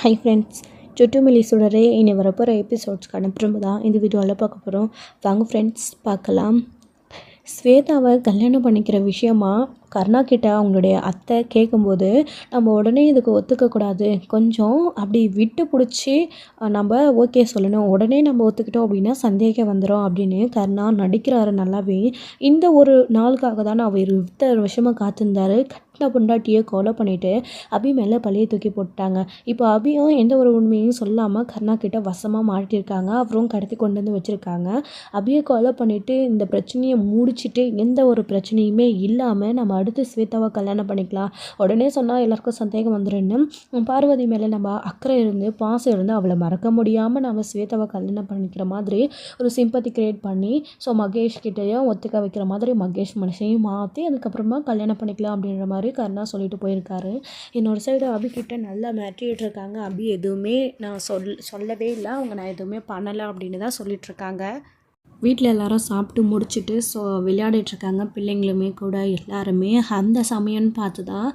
Hi friends, சுட்டுமிலி சுடரே இனி வரப்போகிற எபிசோட்ஸ்க்கான திரும்ப தான் இந்த வீடியோவில் பார்க்க போகிறோம். வாங்க ஃப்ரெண்ட்ஸ் பார்க்கலாம். ஸ்வேதாவை கல்யாணம் பண்ணிக்கிற விஷயமா கருணா கிட்ட அவங்களுடைய அத்தை கேட்கும்போது, நம்ம உடனே இதுக்கு ஒத்துக்கக்கூடாது, கொஞ்சம் அப்படி விட்டு பிடிச்சி நம்ம ஓகே சொல்லணும். உடனே நம்ம ஒத்துக்கிட்டோம் அப்படின்னா சந்தேகம் வந்துடும் அப்படின்னு கருணா நடிக்கிறாரு நல்லாவே. இந்த ஒரு நாளுக்காக தான் அவர் இத்தனை வருஷமாக காத்திருந்தார். கட்டின பொண்டாட்டியை கொலை பண்ணிவிட்டு அபி மேலே பழியை தூக்கி போட்டாங்க. இப்போ அபியும் எந்த ஒரு உண்மையும் சொல்லாமல் கருணா கிட்ட வசமாக மாட்டியிருக்காங்க. அவரும் கடத்தி கொண்டு வந்து வச்சுருக்காங்க. அபியை கொலை பண்ணிவிட்டு இந்த பிரச்சனையை முடிச்சுட்டு எந்த ஒரு பிரச்சனையுமே இல்லாமல் நம்ம அடுத்து ஸ்வேதாவை கல்யாணம் பண்ணிக்கலாம். உடனே சொன்னால் எல்லாருக்கும் சந்தேகம் வந்துடுன்னு பார்வதி மேலே நம்ம அக்கறை இருந்து பாசம் இருந்து அவளை மறக்க முடியாமல் நம்ம ஸ்வேதாவை கல்யாணம் பண்ணிக்கிற மாதிரி ஒரு சிம்பத்தி கிரியேட் பண்ணி மகேஷ் கிட்டேயும் ஒத்துக்க வைக்கிற மாதிரி மகேஷ் மனுஷனையும் மாற்றி அதுக்கப்புறமா கல்யாணம் பண்ணிக்கலாம் அப்படின்ற மாதிரி கருணா சொல்லிட்டு போயிருக்காரு. இன்னொரு சைடு அபிகிட்ட நல்லா மிரட்டிகிட்டு இருக்காங்க. அபி எதுவுமே நான் சொல்லவே இல்லை, அவங்க நான் எதுவுமே பண்ணலை அப்படின்னு தான் சொல்லிகிட்ருக்காங்க. வீட்டில் எல்லாரும் சாப்பிட்டு முடிச்சுட்டு விளையாடிட்டுருக்காங்க. பிள்ளைங்களுமே கூட எல்லாருமே அந்த சமயம்னு பார்த்து தான்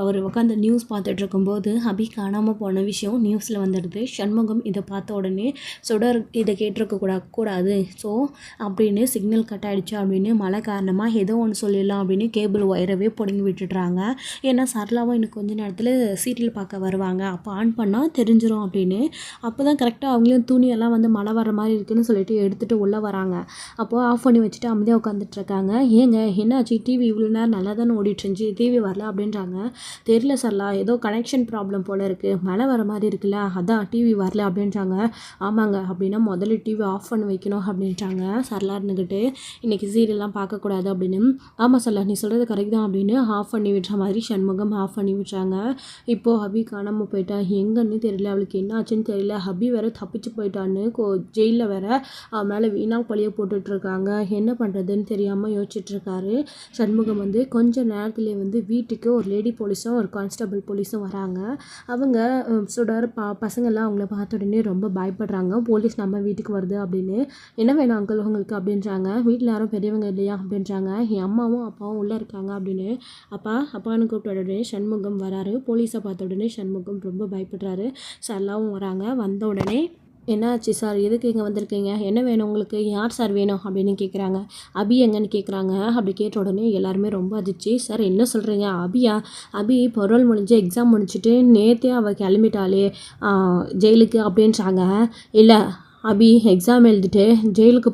அவர் உட்காந்து நியூஸ் பார்த்துட்ருக்கும்போது அபி காணாமல் போன விஷயம் நியூஸில் வந்துடுது. சண்முகம் இதை பார்த்த உடனே சுடர் இதை கேட்டிருக்கக்கூடாது அப்படின்னு சிக்னல் கட் ஆகிடுச்சு அப்படின்னு மழை காரணமாக ஏதோ ஒன்று சொல்லிடலாம் அப்படின்னு கேபிள் ஒயரவே பிடுங்கி விட்டுடுறாங்க. ஏன்னா சரளாவும் இன்னும் கொஞ்ச நேரத்தில் சீரியல் பார்க்க வருவாங்க, அப்போ ஆன் பண்ணால் தெரிஞ்சிடும் அப்படின்னு. அப்போ தான் கரெக்டாக அவங்களையும் துணியெல்லாம் வந்து மழை வர மாதிரி இருக்குதுன்னு சொல்லிட்டு எடுத்துகிட்டு உள்ளே வராங்க. அப்போது ஆஃப் பண்ணி வச்சுட்டு அமைதியாக உட்காந்துட்ருக்காங்க. ஏங்க என்னாச்சு, டிவி இவ்வளோ நேரம் நல்லா தானே ஓடிட்டுருந்துச்சு, டிவி வரல அப்படின்றாங்க. தெரியல சரலா, ஏதோ கனெக்ஷன் ப்ராப்ளம் போல் இருக்குது, மழை வர மாதிரி இருக்குல்ல, அதான் டிவி வரல அப்படின்றாங்க. ஆமாங்க, அப்படின்னா முதல்ல டிவி ஆஃப் பண்ணி வைக்கணும் அப்படின்றாங்க சரலா இருந்துக்கிட்டு. இன்றைக்கி சீரியல்லாம் பார்க்கக்கூடாது அப்படின்னு. ஆமாம் சரலா, நீ சொல்கிறது கரெக்ட் தான் அப்படின்னு ஆஃப் பண்ணி விடுற மாதிரி சண்முகம் ஆஃப் பண்ணி விட்டுறாங்க. இப்போது ஹபி காணாமல் போயிட்டா, எங்கன்னு தெரியல, அவளுக்கு என்ன ஆச்சுன்னு தெரியல. ஹபி வேற தப்பிச்சு போயிட்டான்னு ஜெயிலில் வேற மேலே வீணாக பழிய போட்டுட்ருக்காங்க. என்ன பண்ணுறதுன்னு தெரியாமல் யோசிச்சுட்ருக்காரு சண்முகம். வந்து கொஞ்சம் நேரத்துலேயே வந்து வீட்டுக்கு ஒரு லேடி போலீஸும் ஒரு கான்ஸ்டபிள் போலீஸும் வராங்க. அவங்க சுடர் பசங்கள்லாம் அவங்கள பார்த்த உடனே ரொம்ப பயப்படுறாங்க. போலீஸ் நம்ம வீட்டுக்கு வருது அப்படின்னு. என்ன வேணும் அங்கிள் உங்களுக்கு அப்படின்றாங்க. வீட்டில் யாரும் பெரியவங்க இல்லையா அப்படின்றாங்க. என் அம்மாவும் அப்பாவும் உள்ளே இருக்காங்க அப்படின்னு. அப்பான்னு கூப்பிட்ட உடனே சண்முகம் வராரு. போலீஸை பார்த்த உடனே சண்முகம் ரொம்ப பயப்படுறாரு. சரளாவும் வராங்க. வந்த உடனே என்னாச்சு சார், எதுக்கு இங்கே வந்திருக்கீங்க, என்ன வேணும் உங்களுக்கு, யார் சார் வேணும் அப்படின்னு கேட்குறாங்க. அபி எங்கன்னு கேட்குறாங்க. அப்படி கேட்ட உடனே எல்லாருமே ரொம்ப அதிர்ச்சி. சார் என்ன சொல்கிறீங்க, அபியா? அபி பொருள் முடிஞ்சு எக்ஸாம் முடிச்சுட்டு நேற்றே அவள் கிளம்பிட்டாளே ஜெயிலுக்கு அப்படின்றாங்க. இல்லை, அபி எக்ஸாம் எழுதிட்டு ஜெயிலுக்கு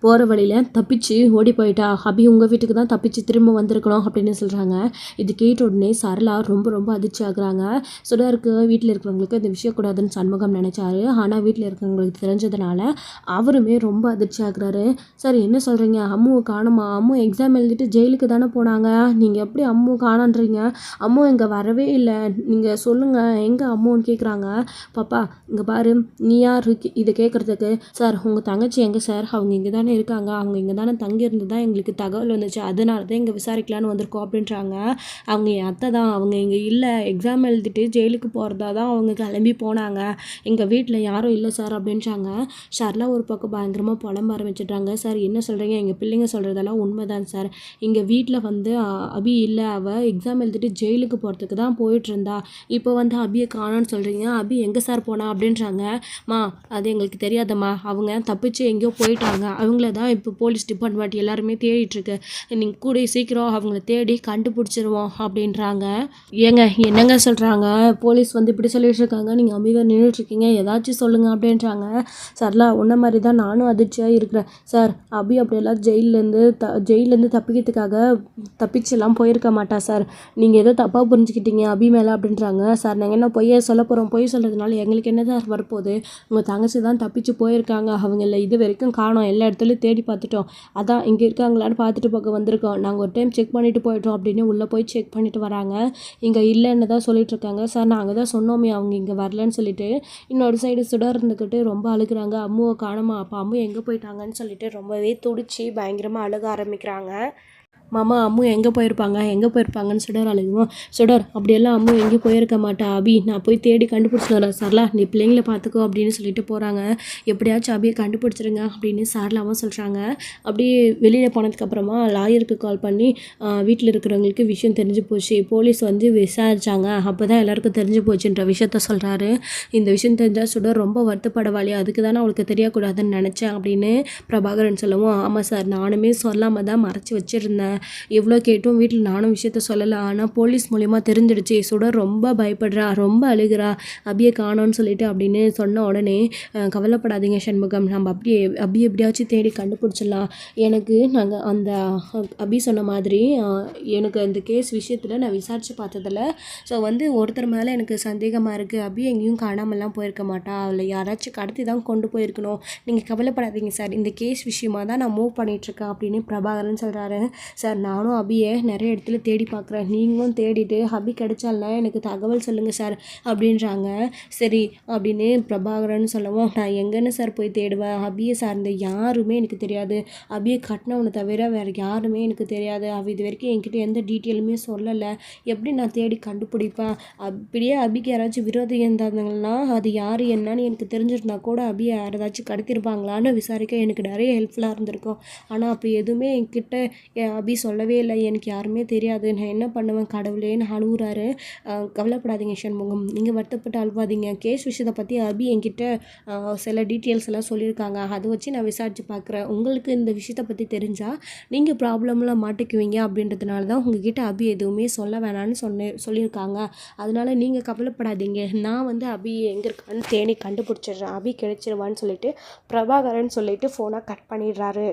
போகிற வழியில் தப்பிச்சு ஓடி போயிட்டா. அபி உங்கள் வீட்டுக்கு தான் தப்பிச்சு திரும்ப வந்திருக்கணும் அப்படின்னு சொல்கிறாங்க. இது கேட்ட உடனே சரளா ரொம்ப ரொம்ப அதிர்ச்சி ஆகுறாங்க. சுடருக்கு வீட்டில் இருக்கிறவங்களுக்கு இந்த விஷயம் கூடாதுன்னு சண்முகம் நினச்சாரு. ஆனால் வீட்டில் இருக்கிறவங்களுக்கு தெரிஞ்சதுனால அவருமே ரொம்ப அதிர்ச்சி ஆகுறாரு. சார் என்ன சொல்கிறீங்க, அம்முவை காணுமா? அம்மு எக்ஸாம் எழுதிட்டு ஜெயிலுக்கு தானே போனாங்க, நீங்கள் எப்படி அம்மு காணான்றீங்க? அம்மு இங்கே வரவே இல்லை, நீங்கள் சொல்லுங்கள் எங்கே அம்முன்னு கேட்குறாங்க. பாப்பா இங்கே பாரு, நீ யார் இதை கேட்குறதுக்கு? சார் உங்கள் தங்கச்சி எங்கே சார், அவங்க இங்கே தானே இருக்காங்க, அவங்க இங்கே தானே தங்கியிருந்து தான் எங்களுக்கு தகவல் வந்துச்சு, அதனால தான் இங்கே விசாரிக்கலான்னு வந்திருக்கோம் அப்படின்றாங்க. அவங்க என் அத்தை தான், அவங்க இங்கே இல்லை, எக்ஸாம் எழுதிட்டு ஜெயிலுக்கு போகிறதா தான் அவங்க கிளம்பி போனாங்க, எங்கள் வீட்டில் யாரும் இல்லை சார் அப்படின்றாங்க. ஷர்லா ஒரு பக்கம் பயங்கரமாக புலம்ப ஆரம்பிச்சிட்றாங்க. சார் என்ன சொல்கிறீங்க, எங்கள் பிள்ளைங்க சொல்கிறதெல்லாம் உண்மைதான் சார், எங்கள் வீட்டில் வந்து அபி இல்லை, அவள் எக்ஸாம் எழுதிட்டு ஜெயிலுக்கு போகிறதுக்கு தான் போயிட்டுருந்தா, இப்போ வந்து அபியை காணோன்னு சொல்கிறீங்க, அபி எங்கே சார் போனா அப்படின்றாங்க. அது எங்களுக்கு தெரியாதம்மா, அவங்க தப்பிச்சு எங்கேயோ போயிட்டாங்க, அவங்கள தான் இப்போ போலீஸ் டிபார்ட்மெண்ட் எல்லாருமே தேடிட்டுருக்கு, நீங்கள் கூட சீக்கிரம் அவங்கள தேடி கண்டுபிடிச்சிருவோம் அப்படின்றாங்க. ஏங்க என்னங்க சொல்கிறாங்க, போலீஸ் வந்து இப்படி சொல்லிட்டு இருக்காங்க, நீங்கள் அமைதியாக நின்றுட்டுருக்கீங்க, ஏதாச்சும் சொல்லுங்கள் அப்படின்றாங்க. சரலா உன்ன மாதிரி தான் நானும் அதிர்ச்சியாக இருக்கிறேன் சார், அபி அப்படியெல்லாம் ஜெயிலேருந்து தப்பிக்கிறதுக்காக தப்பிச்செல்லாம் போயிருக்க மாட்டா சார், நீங்கள் ஏதோ தப்பாக புரிஞ்சுக்கிட்டீங்க அபி மேலே அப்படின்றாங்க. சார் நாங்கள் என்ன பொய்யை சொல்ல போகிறோம், பொய் சொல்கிறதுனால எங்களுக்கு என்ன சார் வரப்போகுது, உங்கள் தங்கச்சி தான் தப்பிச்சு போயிருக்காங்க, அவங்கள இது வரைக்கும் காணோம், எல்லா இடத்துலையும் தேடி பார்த்துட்டோம், அதான் இங்கே இருக்காங்களான்னு பார்த்துட்டு பார்க்க வந்திருக்கோம், நாங்கள் ஒரு டைம் செக் பண்ணிவிட்டு போயிட்டோம் அப்படின்னு உள்ளே போய் செக் பண்ணிவிட்டு வராங்க. இங்கே இல்லைன்னு தான் சொல்லிட்டு இருக்காங்க. சார் நாங்கள் தான் சொன்னோமே அவங்க இங்கே வரலன்னு சொல்லிட்டு. இன்னொரு சைடு சுடர் இருந்துக்கிட்டு ரொம்ப அழுகுறாங்க. அம்முவை காணுமா, அப்போ அம்மு எங்கே போயிட்டாங்கன்னு சொல்லிட்டு ரொம்பவே துடிச்சு பயங்கரமாக அழுக ஆரம்பிக்கிறாங்க. மாமா அம்மு எங்கே போயிருப்பாங்கன்னு சுடர் அழுகும். சுடர் அப்படியெல்லாம் அம்மு எங்கேயும் போயிருக்க மாட்டா அபி, நான் போய் தேடி கண்டுபிடிச்சிட்டு வரேன் சரளா, நீ பிள்ளைங்களை பார்த்துக்கோ அப்படின்னு சொல்லிட்டு போகிறாங்க. எப்படியாச்சும் அபியை கண்டுபிடிச்சிருங்க அப்படின்னு சரளாவும் சொல்கிறாங்க. அப்படியே வெளியில் போனதுக்கப்புறமா லாயருக்கு கால் பண்ணி வீட்டில் இருக்கிறவங்களுக்கு விஷயம் தெரிஞ்சு போச்சு, போலீஸ் வந்து விசாரித்தாங்க, அப்போ தான் எல்லாருக்கும் தெரிஞ்சு போச்சுன்ற விஷயத்த சொல்கிறாரு. இந்த விஷயம் தெரிஞ்சால் சுடர் ரொம்ப வருத்தப்படவாளி, அதுக்கு தானே அவளுக்கு தெரியக்கூடாதுன்னு நினச்சேன் அப்படின்னு பிரபாகரன் சொல்லவும், ஆமாம் சார், நானுமே சொல்லாமல் தான் மறைச்சி வச்சுருந்தேன், எவ்வளோ கேட்டும் வீட்டில் நானும் விஷயத்த சொல்லலை, ஆனால் போலீஸ் மூலிமா தெரிஞ்சிடுச்சு, சுடர் ரொம்ப பயப்படுறா, ரொம்ப அழுகிறா, அபியை காணோன்னு சொல்லிட்டு அப்படின்னு சொன்ன உடனே கவலைப்படாதீங்க சண்முகம், நம்ம அப்படியே எப்படியாச்சும் தேடி கண்டுபிடிச்சிடலாம். எனக்கு நாங்கள் அந்த அபி சொன்ன மாதிரி எனக்கு அந்த கேஸ் விஷயத்தில் நான் விசாரித்து பார்த்ததில்ல. ஸோ வந்து ஒருத்தர் மேலே எனக்கு சந்தேகமாக இருக்குது, அபி எங்கேயும் காணாமலாம் போயிருக்க மாட்டா, அவளை யாராச்சும் கடத்தி தான் கொண்டு போயிருக்கணும், நீங்கள் கவலைப்படாதீங்க சார், இந்த கேஸ் விஷயமாக தான் நான் மூவ் பண்ணிகிட்ருக்கேன் அப்படின்னு பிரபாகரன் சொல்கிறாரு. சார், நானும் அபியை நிறைய இடத்துல தேடி பார்க்குறேன், நீங்களும் தேடிட்டு அபி கிடைச்சாலாம் எனக்கு தகவல் சொல்லுங்கள் சார் அப்படின்றாங்க. சரி அப்படின்னு பிரபாகரன் சொல்லவும், நான் எங்கன்னு சார் போய் தேடுவேன், அபியை சார்ந்த யாருமே எனக்கு தெரியாது, அபியை கட்டினவனை தவிர வேறு யாருமே எனக்கு தெரியாது, அவள் இது வரைக்கும் என்கிட்ட எந்த டீட்டெயிலுமே சொல்லலை, எப்படி நான் தேடி கண்டுபிடிப்பேன், அப்படியே அபிக்கு யாராச்சும் விரோதம் இருந்தாங்கன்னா அது யார் என்னன்னு எனக்கு தெரிஞ்சிருந்தா கூட அபியை யாராச்சும் கடத்திருப்பாங்களான்னு விசாரிக்க எனக்கு நிறைய ஹெல்ப்ஃபுல்லாக இருந்திருக்கும், ஆனால் அப்போ எதுவுமே என்கிட்ட அபி சொல்லவே இல்லை, எனக்கு யாருமே தெரியாது, நான் என்ன பண்ணுவேன் கடவுளேன்னு அழுகுறாரு. கவலைப்படாதீங்க சண்முகம், நீங்கள் வருத்தப்பட்டு அழுவாதீங்க, கேஸ் விஷயத்தை பற்றி அபி என்கிட்ட சில டீட்டெயில்ஸ் எல்லாம் சொல்லியிருக்காங்க, அதை வச்சு நான் விசாரித்து பார்க்குறேன், உங்களுக்கு இந்த விஷயத்தை பற்றி தெரிஞ்சால் நீங்கள் ப்ராப்ளம்லாம் மாட்டிக்குவீங்க அப்படின்றதுனால தான் உங்ககிட்ட அபி எதுவுமே சொல்ல வேணான்னு சொல்லியிருக்காங்க, அதனால் நீங்கள் கவலைப்படாதீங்க, நான் வந்து அபி எங்கே இருக்கான்னு தேடி கண்டுபிடிச்சிடுறேன், அபி கிடைச்சிருவான்னு சொல்லிட்டு பிரபாகரன் சொல்லிட்டு ஃபோனை கட் பண்ணிடுறாரு.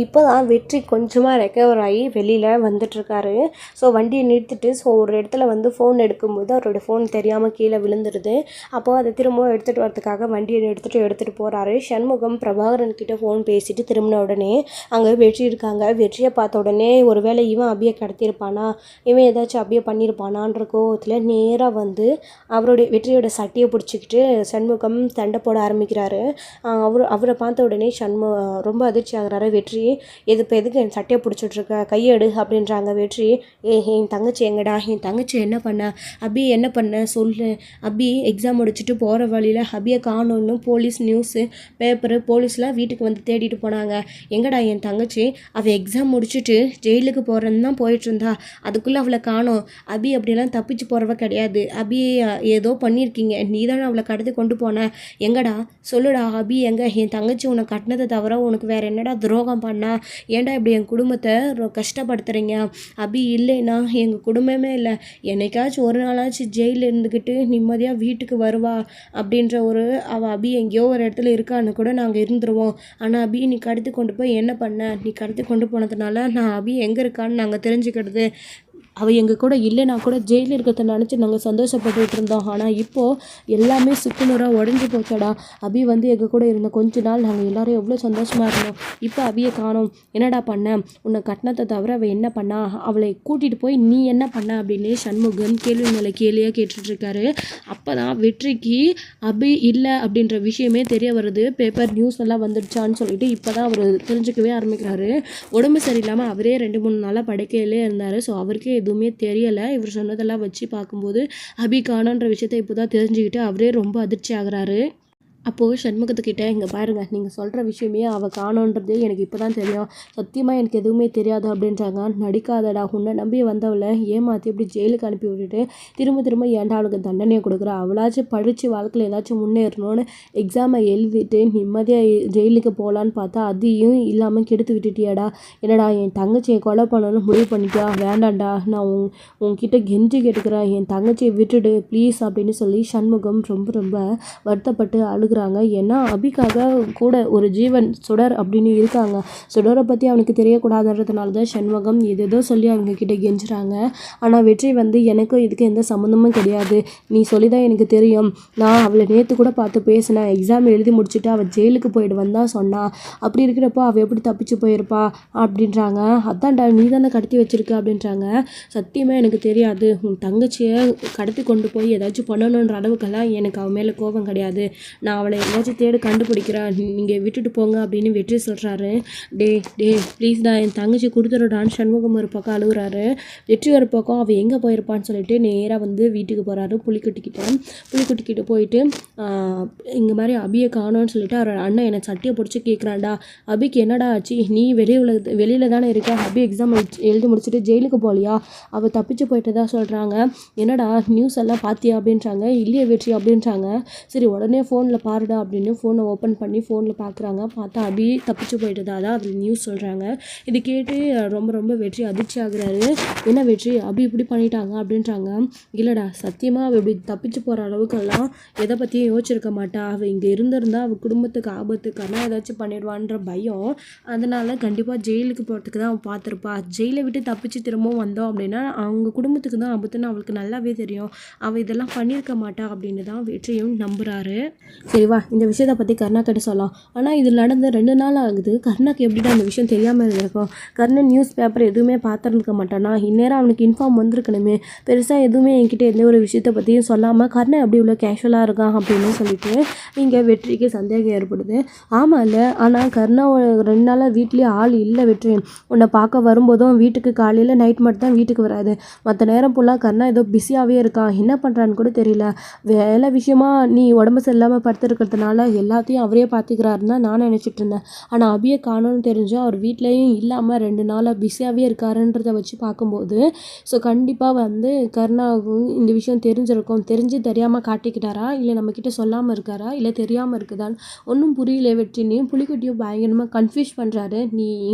இப்போ தான் வெற்றி கொஞ்சமாக ரெக்கவர் ஆகி வெளியில் வந்துட்டுருக்காரு. ஸோ வண்டியை நிறுத்திட்டு ஒரு இடத்துல வந்து ஃபோன் எடுக்கும்போது அவரோட ஃபோன் தெரியாமல் கீழே விழுந்துடுது. அப்போது அதை திரும்பவும் எடுத்துகிட்டு வரதுக்காக வண்டியை எடுத்துகிட்டு போகிறாரு. சண்முகம் பிரபாகரன் கிட்டே ஃபோன் பேசிட்டு திரும்பின உடனே அங்கே வெற்றி இருக்காங்க. வெற்றியை பார்த்த உடனே ஒருவேளை இவன் அபியை கடத்தியிருப்பானா, இவன் ஏதாச்சும் அபியை பண்ணியிருப்பானான்ற கோவத்தில் நேராக வந்து வெற்றியோட சட்டையை பிடிச்சிக்கிட்டு சண்முகம் சண்டை போட ஆரம்பிக்கிறாரு. அவரை பார்த்த உடனே ரொம்ப அதிர்ச்சி ஆகிறாரு. வெற்றி, எதுக்கு என் சட்டையை பிடிச்சிட்ருக்க, கையெடு அப்படின்றாங்க. வெற்றி, என் தங்கச்சி எங்கடா, என் தங்கச்சி என்ன பண்ண, அபி என்ன பண்ண சொல்லு, அபி எக்ஸாம் முடிச்சுட்டு போகிற வழியில் அபியை காணோன்னு போலீஸ் நியூஸு பேப்பரு போலீஸ்லாம் வீட்டுக்கு வந்து தேடிட்டு போனாங்க, எங்கடா என் தங்கச்சி, அவள் எக்ஸாம் முடிச்சுட்டு ஜெயிலுக்கு போகிறன்னு தான் போயிட்டுருந்தா, அதுக்குள்ளே அவளை காணோம், அபி அப்படிலாம் தப்பிச்சு போகிறவ கிடையாது, அபி ஏதோ பண்ணியிருக்கீங்க, நீ தானே அவளை கடத்தி கொண்டு போன, எங்கடா சொல்லுடா, அபி எங்கே, என் தங்கச்சி உன்னை கட்டினதை தவிர உனக்கு வேறு என்னடா துரோகம் பண்ணா, ஏன்டா இப்படி என் குடும்பத்தை கஷ்டப்படுத்துறீங்க, அபி இல்லைன்னா எங்கள் குடும்பமே இல்லை, என்னைக்காச்சும் ஒரு நாளாச்சும் ஜெயிலில் இருந்துக்கிட்டு நிம்மதியாக வீட்டுக்கு வருவா அப்படின்ற அவள் அபி எங்கேயோ ஒரு இடத்துல இருக்கான்னு கூட நாங்கள் இருந்துருவோம், ஆனால் அபி நீ கடத்தி கொண்டு போய் என்ன பண்ண, நீ கடத்தி கொண்டு போனதுனால நான் அபி எங்கே இருக்கான்னு நாங்கள் தெரிஞ்சுக்கிடுது, அவள் எங்கள் கூட இல்லைனா கூட ஜெயிலில் இருக்கிறத நினச்சி நாங்கள் சந்தோஷப்பட்டுட்டு இருந்தோம், ஆனால் இப்போது எல்லாமே சுக்குநூறாக உடஞ்சி போச்சடா, அபி வந்து எங்கள் கூட இருந்த கொஞ்ச நாள் நாங்கள் எல்லோரும் எவ்வளோ சந்தோஷமாக இருந்தோம், இப்போ அபியை காணோம், என்னடா பண்ண, உன்னை கட்டினத்தை தவிர அவள் என்ன பண்ணா, அவளை கூட்டிகிட்டு போய் நீ என்ன பண்ண அப்படின்னு சண்முகம் கேள்வி மேலே கேள்வியாக கேட்டுட்ருக்காரு. அப்போ தான் வெற்றிக்கு அபி இல்லை அப்படின்ற விஷயமே தெரிய வருது, பேப்பர் நியூஸ் எல்லாம் வந்துடுச்சான்னு சொல்லிட்டு இப்போ தான் அவர் தெரிஞ்சுக்கவே ஆரம்பிக்கிறாரு. உடம்பு சரியில்லாமல் அவரே 2-3 நாளாக படுக்கையிலே இருந்தார். ஸோ அவருக்கே எதுவுமே தெரியலை. இவர் சொன்னதெல்லாம் வச்சு பார்க்கும்போது அபி காணோன்ற விஷயத்தை இப்போ தான் தெரிஞ்சுக்கிட்டு அவரே ரொம்ப அதிர்ச்சி ஆகுறாரு. அப்போது சண்முகத்துக்கிட்ட, இங்கே பாருங்கள், நீங்கள் சொல்கிற விஷயமே அவள் காணோன்றது எனக்கு இப்போ தான் தெரியும், சத்தியமாக எனக்கு எதுவுமே தெரியாது அப்படின்றாங்க. நடிக்காதடா, உன்னை நம்பி வந்தவளை ஏமாற்றி இப்படி ஜெயிலுக்கு அனுப்பி விட்டுட்டு திரும்ப ஏன்டா அவளுக்கு தண்டனையை கொடுக்குறா, அவளாச்சும் படித்து வாழ்க்கையில் ஏதாச்சும் முன்னேறணும்னு எக்ஸாமை எழுதிட்டு நிம்மதியாக ஜெயிலுக்கு போகலான்னு பார்த்தா அதையும் இல்லாமல் கெடுத்து விட்டுட்டியாடா, என்னடா என் தங்கச்சியை கொலை பண்ணணும்னு முடிவு பண்ணிட்டியா, வேண்டாண்டா, நான் உன்கிட்ட கெஞ்சி கேட்டுக்கிறேன், என் தங்கச்சியை விட்டுடு ப்ளீஸ் அப்படின்னு சொல்லி சண்முகம் ரொம்ப வருத்தப்பட்டு அழுகு. ஏன்னா அபிக்காக கூட ஒரு ஜீவன் சுடர் அப்படின்னு இருக்காங்க, சுடரை பற்றி அவனுக்கு தெரியக்கூடாதுன்றதுனால தான் சண்முகம் ஏதோ சொல்லி அவங்க கிட்ட கெஞ்சுறாங்க. ஆனால் வெற்றி வந்து எனக்கும் இதுக்கு எந்த சம்மந்தமும் கிடையாது, நீ சொல்லி தான் எனக்கு தெரியும், நான் அவளை நேற்று கூட பார்த்து பேசினேன், எக்ஸாம் எழுதி முடிச்சுட்டு அவள் ஜெயிலுக்கு போயிடுவேன் தான் சொன்னான், அப்படி இருக்கிறப்போ அவள் எப்படி தப்பிச்சு போயிருப்பா அப்படின்றாங்க. அதான்டா நீ தானே கடத்தி வச்சிருக்க அப்படின்றாங்க. சத்தியமாக எனக்கு தெரியாது, உன் தங்கச்சியை கடத்தி கொண்டு போய் ஏதாச்சும் பண்ணணுன்ற அளவுக்கெல்லாம் எனக்கு அவன் மேலே கோபம் கிடையாது, நான் அவளை எங்கேயாச்சும் தேடி கண்டுபிடிக்கிறா, நீங்கள் விட்டுட்டு போங்க அப்படின்னு வெற்றி சொல்கிறாரு. டே ப்ளீஸ்டா என் தங்கச்சி கொடுத்துருடான்னு சண்முகம் ஒரு பக்கம் அழுகுறாரு. வெற்றி ஒரு பக்கம் அவள் எங்கே போயிருப்பான்னு சொல்லிட்டு நேராக வந்து வீட்டுக்கு போகிறாரு. புலிக்குட்டிக்கிட்ட போயிட்டு இங்கே மாதிரி அபியை காணோன்னு சொல்லிட்டு அவர் அண்ணன் என்னை சட்டியை பிடிச்சி கேட்குறான்டா, அபிக்கு என்னடா ஆச்சு, நீ வெளியில் தானே இருக்க, அபி எக்ஸாம் எழுதி முடிச்சுட்டு ஜெயிலுக்கு போகலையா, அவள் தப்பிச்சு போயிட்டதா சொல்கிறாங்க, என்னடா நியூஸ் எல்லாம் பார்த்தியா அப்படின்றாங்க. இல்லையே வெற்றி அப்படின்றாங்க. சரி உடனே ஃபோனில் பாருடா அப்படின்னு ஃபோனை ஓப்பன் பண்ணி ஃபோனில் பார்க்குறாங்க. பார்த்தா அபி தப்பிச்சு போயிட்டதா தான் அதில் நியூஸ் சொல்கிறாங்க. இது கேட்டு ரொம்ப வெற்றி அதிர்ச்சி ஆகுறாரு. என்ன வெற்றி அபி இப்படி பண்ணிட்டாங்க அப்படின்றாங்க. இல்லைடா சத்தியமாக அவள் இப்படி தப்பிச்சு போகிற அளவுக்கெல்லாம் எதை பற்றியும் யோசிச்சிருக்க மாட்டா, அவள் இங்கே இருந்திருந்தா அவள் குடும்பத்துக்கு ஆபத்துக்கான ஏதாச்சும் பண்ணிடுவான்ற பயம், அதனால் கண்டிப்பாக ஜெயிலுக்கு போகிறதுக்கு தான் அவள் பார்த்துருப்பா. ஜெயிலை விட்டு தப்பிச்சு திரும்பவும் வந்தோம் அப்படின்னா அவங்க குடும்பத்துக்கு தான் ஆபத்துன்னு அவளுக்கு நல்லாவே தெரியும், அவள் இதெல்லாம் பண்ணியிருக்க மாட்டா அப்படின்னு தான் வெற்றியும் நம்புகிறாரு. சரிவா இந்த விஷயத்தை பற்றி கருணாக்கிட்ட சொல்லலாம். ஆனால் இது நடந்து 2 நாள் ஆகுது. கருணாக்கு எப்படிடா அந்த விஷயம் தெரியாமல் இருந்திருக்கும். கர்ணன் நியூஸ் பேப்பர் எதுவுமே பார்த்துருந்துக்க மாட்டானா, இந்நேரம் அவனுக்கு இன்ஃபார்ம் வந்திருக்கணுமே. பெருசாக எதுவுமே என்கிட்ட எந்த ஒரு விஷயத்தை பற்றியும் சொல்லாமல் கர்ணன் அப்படி இவ்வளோ கேஷுவலாக இருக்கான் அப்படின்னு சொல்லிட்டு இங்கே வெற்றிக்கு சந்தேகம் ஏற்படுது. ஆமாம் இல்லை, ஆனால் கர்ணா 2 நாளாக வீட்லேயே ஆள் இல்லை வெற்றி. உன்னை பார்க்க வரும்போதும் வீட்டுக்கு காலையில் நைட் மட்டும் தான் வீட்டுக்கு வராது, மற்ற நேரம் ஃபுல்லாக கர்ணா ஏதோ பிஸியாகவே இருக்கான், என்ன பண்ணுறான்னு கூட தெரியல. வேலை விஷயமா நீ உடம்பு சரியில்லாமல் படுத்துருக்கிறதுனால எல்லாத்தையும் அவரே பார்த்துக்கிறாருன்னு தான் நான் நினச்சிட்டு இருந்தேன். ஆனால் அபியை காணோன்னு தெரிஞ்சும் அவர் வீட்லேயும் இல்லாமல் 2 நாளாக பிஸியாகவே இருக்காருன்றதை வச்சு பார்க்கும்போது ஸோ கண்டிப்பாக வந்து கர்ணாவுக்கும் இந்த விஷயம் தெரிஞ்சிருக்கும். தெரிஞ்சு தெரியாமல் காட்டிக்கிட்டாரா, இல்லை நம்மக்கிட்ட சொல்லாமல் இருக்காரா, இல்லை தெரியாமல் இருக்குதான்னு ஒன்றும் புரியல வெற்றினையும். புலிக்குட்டியும் பயங்கரமாக கன்ஃபியூஸ் பண்ணுறாரு. நீ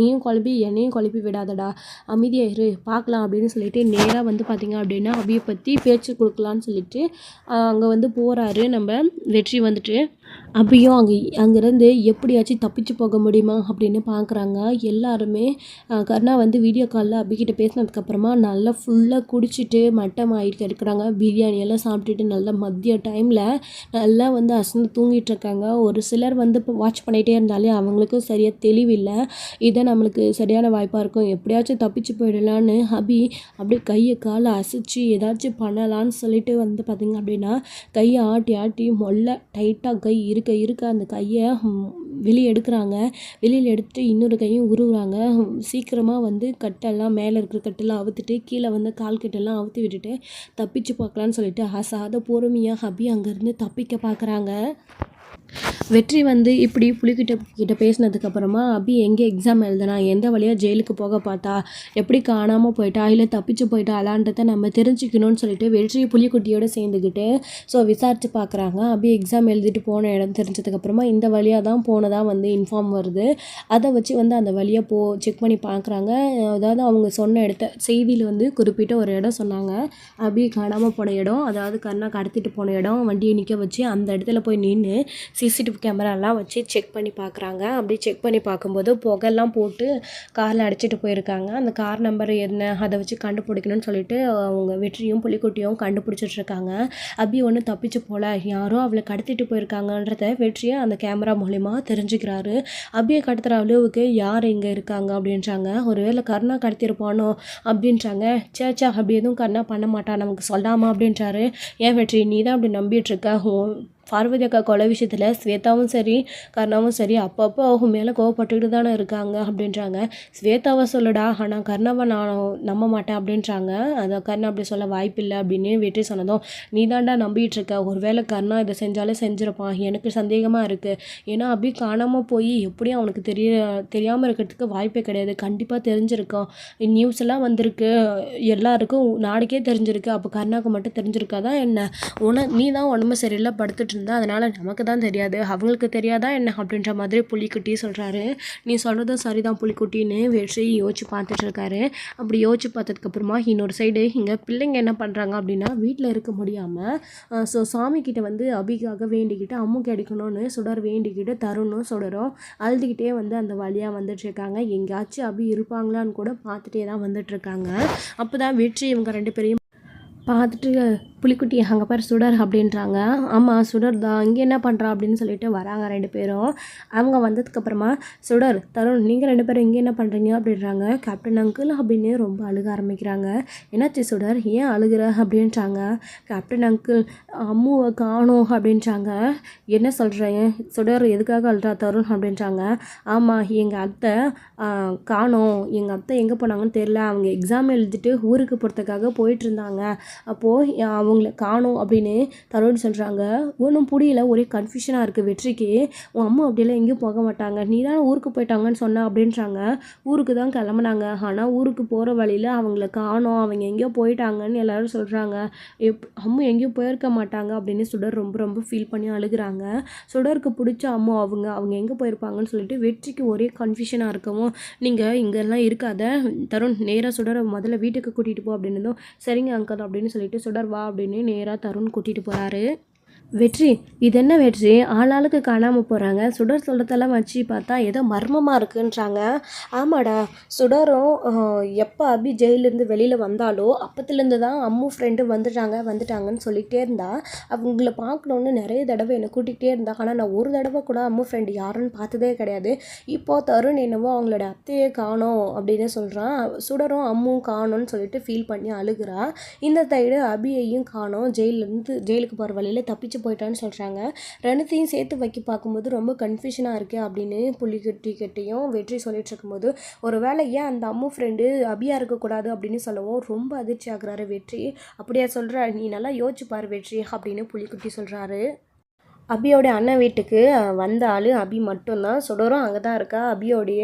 குழப்பி என்னையும் குழப்பி விடாதடா, அமைதியாக இரு பார்க்கலாம் அப்படின்னு சொல்லிட்டு நேராக வந்து பார்த்திங்க அப்படின்னா அபியை பற்றி பேச்சு கொடுக்கலான்னு சொல்லிட்டு அங்கே வந்து போகிறாரு நம்ம வெற்றி. வந்துட்டு அபியும் அங்கேருந்து எப்படியாச்சும் தப்பிச்சு போக முடியுமா அப்படின்னு பார்க்குறாங்க எல்லாருமே. கர்ணா வந்து வீடியோ காலில் அபிக்கிட்ட பேசினதுக்கப்புறமா நல்லா ஃபுல்லாக குடிச்சிட்டு மட்டம் ஆகிட்டு இருக்கிறாங்க. பிரியாணியெல்லாம் சாப்பிட்டுட்டு நல்லா மதிய டைமில் நல்லா வந்து அசந்து தூங்கிட்டு இருக்காங்க. ஒரு சிலர் வந்து இப்போ வாட்ச் பண்ணிகிட்டே இருந்தாலே அவங்களுக்கும் சரியாக தெளிவில்லை. இதை நம்மளுக்கு சரியான வாய்ப்பாக இருக்கும், எப்படியாச்சும் தப்பிச்சு போயிடலான்னு அபி அப்படியே கையை காலை அசைச்சு ஏதாச்சும் பண்ணலான்னு சொல்லிட்டு வந்து பார்த்திங்க அப்படின்னா கையை ஆட்டி மொல்ல டைட்டாக கை இருக்க அந்த கையை வெளியே எடுக்கிறாங்க. வெளியில் எடுத்துட்டு இன்னொரு கையும் உருவுறாங்க. சீக்கிரமாக வந்து கட்டெல்லாம் மேலே இருக்கிற கட்டெல்லாம் அவுத்துட்டு கீழே வந்து கால் கட்டெல்லாம் அவுத்து விட்டுட்டு தப்பிச்சு பார்க்கலான்னு சொல்லிட்டு அசாத பொறுமையாக அபி அங்கேருந்து தப்பிக்க பார்க்குறாங்க. வெற்றி வந்து இப்படி புலிக்கிட்ட பேசினதுக்கப்புறமா அபி எங்கே எக்ஸாம் எழுதுனா, எந்த வழியாக ஜெயிலுக்கு போக பார்த்தா, எப்படி காணாமல் போயிட்டா இல்லை தப்பிச்சு போயிட்டாலான்றதை நம்ம தெரிஞ்சுக்கணும்னு சொல்லிட்டு வெற்றி புலிக்குட்டியோடு சேர்ந்துக்கிட்டு விசாரித்து பார்க்குறாங்க. அபி எக்ஸாம் எழுதிட்டு போன இடம் தெரிஞ்சதுக்கப்புறமா இந்த வழியாக தான் போனதாக வந்து இன்ஃபார்ம் வருது. அதை வச்சு வந்து அந்த வழியாக செக் பண்ணி பார்க்குறாங்க. அதாவது அவங்க சொன்ன இடத்த செய்தியில் வந்து குறிப்பிட்ட ஒரு இடம் சொன்னாங்க, அபி காணாமல் போன இடம், அதாவது கர்ணா கடத்திட்டு போன இடம். வண்டியை நிற்க வச்சு அந்த இடத்துல போய் நின்று சிசிடிவி கேமராலாம் வச்சு செக் பண்ணி பார்க்குறாங்க. அப்படி செக் பண்ணி பார்க்கும்போது புகைலாம் போட்டு காரில் அடிச்சிட்டு போயிருக்காங்க. அந்த கார் நம்பர் என்ன அதை வச்சு கண்டுபிடிக்கணும்னு சொல்லிட்டு அவங்க வெற்றியும் புலிக்குட்டியும் கண்டுபிடிச்சிட்ருக்காங்க. அபி ஒன்று தப்பிச்சு போல, யாரோ அவளை கடத்திட்டு போயிருக்காங்கன்றத வெற்றியை அந்த கேமரா மூலிமா தெரிஞ்சுக்கிறாரு. அபியை கடத்துகிற அளவுக்கு யார் இங்கே இருக்காங்க அப்படின்றாங்க. ஒருவேளை கர்ணா கடத்திருப்பானோ அப்படின்றாங்க. சேச்சா அப்படி எதுவும் கர்ணா பண்ண மாட்டான், நமக்கு சொல்லாமா அப்படின்றாரு. ஏன் வெற்றி நீ தான் அப்படி நம்பிட்டுருக்க, பார்வதி அக்கா கொலை விஷயத்தில் ஸ்வேதாவும் சரி கர்ணாவும் சரி அப்பப்போ அவங்க மேலே கோவப்பட்டுக்கிட்டு தானே இருக்காங்க அப்படின்றாங்க. ஸ்வேதாவை சொல்லுடா, ஆனால் கர்ணாவை நான் நம்ப மாட்டேன் அப்படின்றாங்க. அதை கர்ணா அப்படி சொல்ல வாய்ப்பில்லை அப்படின்னு வெற்றி சொன்னதும், நீ தாண்டா நம்பிட்டு இருக்க, ஒருவேளை கர்ணா இதை செஞ்சாலே செஞ்சிருப்பான், எனக்கு சந்தேகமாக இருக்குது. ஏன்னா அப்படி காணாமல் போய் எப்படியும் அவனுக்கு தெரியாமல் இருக்கிறதுக்கு வாய்ப்பே கிடையாது, கண்டிப்பாக தெரிஞ்சிருக்கோம். நியூஸ் எல்லாம் வந்திருக்கு, எல்லாருக்கும் நாடுக்கே தெரிஞ்சிருக்கு, அப்போ கர்ணாவுக்கு மட்டும் தெரிஞ்சிருக்காதான் என்ன, நீ தான் உடம்பு சரியில்லை படுத்துட்டு இருந்தா, அதனால் நமக்கு தான் தெரியாது, அவங்களுக்கு தெரியாதா என்ன அப்படின்ற மாதிரி புலிக்குட்டி சொல்கிறாரு. நீ சொல்கிறதும் சரிதான் புலிக்குட்டின்னு வெற்றி யோசிச்சு பார்த்துட்டு இருக்காரு. அப்படி யோசிச்சு பார்த்ததுக்கப்புறமா இன்னொரு சைடு இங்கே பிள்ளைங்க என்ன பண்ணுறாங்க அப்படின்னா வீட்டில் இருக்க முடியாமல் சாமிக்கிட்ட வந்து அபிக்காக வேண்டிக்கிட்டு அம்மு கிடைக்கணும்னு சுடர் வேண்டிக்கிட்டு தருணும் சுடரும் அழுதுகிட்டே வந்து அந்த வழியாக வந்துட்டுருக்காங்க. எங்கேயாச்சும் அபி இருப்பாங்களான்னு கூட பார்த்துட்டே தான் வந்துட்டுருக்காங்க. அப்போ தான் வெற்றி இவங்க 2 பேரையும் பார்த்துட்டு புலிக்குட்டி அங்கே பாரு சுடர் அப்படின்றாங்க. ஆமாம் சுடர் தான், இங்கே என்ன பண்ணுறா அப்படின்னு சொல்லிட்டு வராங்க 2 பேரும். அவங்க வந்ததுக்கப்புறமா சுடர், தருண் நீங்கள் 2 பேரும் இங்கே என்ன பண்ணுறீங்க அப்படின்றாங்க. கேப்டன் அங்கிள் அப்படின்னு ரொம்ப அழுக ஆரம்பிக்கிறாங்க. என்னாச்சு சுடர், ஏன் அழுகிற அப்படின்றாங்க. கேப்டன் அங்கிள் அம்முவை காணோம் அப்படின்றாங்க. என்ன சொல்கிறீங்க சுடர், எதுக்காக அழுறா தருண் அப்படின்றாங்க. ஆமாம் எங்கள் அத்தை காணோம், எங்கள் அத்தை எங்கே போனாங்கன்னு தெரில, அவங்க எக்ஸாம் எழுதிட்டு ஊருக்கு போகிறதுக்காக போயிட்டு இருந்தாங்க, அப்போது அவங்கள காணோம் அப்படின்னு தருண் சொல்கிறாங்க. ஒன்றும் புரியல, ஒரே கன்ஃபியூஷனாக இருக்குது வெற்றிக்கு. உன் அம்மா அப்படியெல்லாம் எங்கேயும் போக மாட்டாங்க, நீ தான் ஊருக்கு போயிட்டாங்கன்னு சொன்ன அப்படின்றாங்க. ஊருக்கு தான் கிளம்புனாங்க, ஆனால் ஊருக்கு போகிற வழியில் அவங்கள காணோம், அவங்க எங்கேயோ போயிட்டாங்கன்னு எல்லோரும் சொல்கிறாங்க. அம்மா எங்கேயும் போயிருக்க மாட்டாங்க அப்படின்னு சுடர் ரொம்ப ரொம்ப ஃபீல் பண்ணி அழுகிறாங்க. சுடருக்கு பிடிச்ச அம்மா அவங்க எங்கே போயிருப்பாங்கன்னு சொல்லிட்டு வெற்றிக்கு ஒரே கன்ஃபியூஷனாக இருக்கவும், நீங்கள் இங்கெல்லாம் இருக்காத தருண், நேராக சுடரை முதல்ல வீட்டுக்கு கூட்டிகிட்டு போ அப்படின்னதும் சரிங்க அங்கிள் அப்படின்னு சொல்லிட்டு சுடர் வா அப்படின்னு நேராக தருண் கூட்டிகிட்டு போகிறாரு. வெற்றி, இது என்ன வெற்றி, ஆளாளுக்கு காணாமல் போகிறாங்க, சுடர் சொல்கிறதெல்லாம் வச்சு பார்த்தா ஏதோ மர்மமாக இருக்குன்றாங்க. ஆமாடா, சுடரும் எப்போ அபி ஜெயிலேருந்து வெளியில் வந்தாலோ அப்பத்துலேருந்து தான் அம்மு ஃப்ரெண்டு வந்துட்டாங்கன்னு சொல்லிகிட்டே இருந்தா. அவங்கள பார்க்கணுன்னு நிறைய தடவை என்னை கூட்டிகிட்டே இருந்தா, ஆனால் நான் ஒரு தடவை கூட அம்மு ஃப்ரெண்டு யாருன்னு பார்த்ததே கிடையாது. இப்போது தருண் என்னவோ அவங்களோட அத்தையே காணோம் அப்படின்னு சொல்கிறான். சுடரும் அம்மும் காணோன்னு சொல்லிட்டு ஃபீல் பண்ணி அழுகிறா. இந்த சைடு அபியையும் காணோம், ஜெயிலுக்கு போகிற வழியில் தப்பிச்சு போயிட்டான்னு சொல்கிறாங்க. ரெண்டுத்தையும் சேர்த்து வைக்க பார்க்கும்போது ரொம்ப கன்ஃபியூஷனாக இருக்குது அப்படின்னு புலிக்குட்டிக்கிட்டையும் வெற்றி சொல்லிட்டு இருக்கும்போது, ஒரு வேளை ஏன் அந்த அம்மு ஃப்ரெண்டு அபியா இருக்கக்கூடாது அப்படின்னு சொல்லவும் ரொம்ப அதிர்ச்சி ஆகுறாரு வெற்றி. அப்படியா சொல்கிற, நீ நல்லா யோசிச்சு பாரு வெற்றி அப்படின்னு புலிக்குட்டி சொல்கிறாரு. அபியோட அண்ணன் வீட்டுக்கு வந்த ஆள் அபி மட்டும்தான். சுடரும் அங்கே தான் இருக்கா, அபியோடைய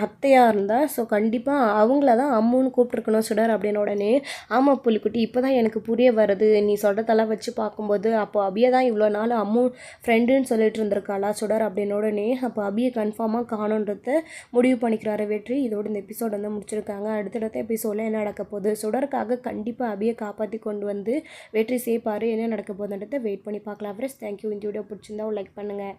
அத்தையாக இருந்தா. ஸோ கண்டிப்பாக அவங்கள தான் அம்முன்னு கூப்பிட்ருக்கணும் சுடர் அப்படின்னு உடனே, ஆமாம் புலிக்குட்டி இப்போ தான் எனக்கு புரிய வருது, நீ சொல்கிறதெல்லாம் வச்சு பார்க்கும்போது அப்போ அபியை தான் இவ்வளோ நாள் அம்மு ஃப்ரெண்டுன்னு சொல்லிட்டு இருந்திருக்காளா சுடர் அப்படின்னு உடனே, அப்போ அபியை கன்ஃபார்மாக காணுன்றத முடிவு பண்ணிக்கிறாரு வெற்றி. இதோட இந்த எபிசோட் வந்து முடிச்சிருக்காங்க. அடுத்தடுத்த எபிசோடில் என்ன நடக்க போகுது, சுடருக்காக கண்டிப்பாக அபியை காப்பாற்றி கொண்டு வந்து வெற்றி சேர்ப்பார், என்ன நடக்க போகுதுன்றதை வெயிட் பண்ணி பார்க்கலாம். தேங்க்யூ. இந்த வீடியோ பிடிச்சிருந்தா லைக் பண்ணுங்கள்.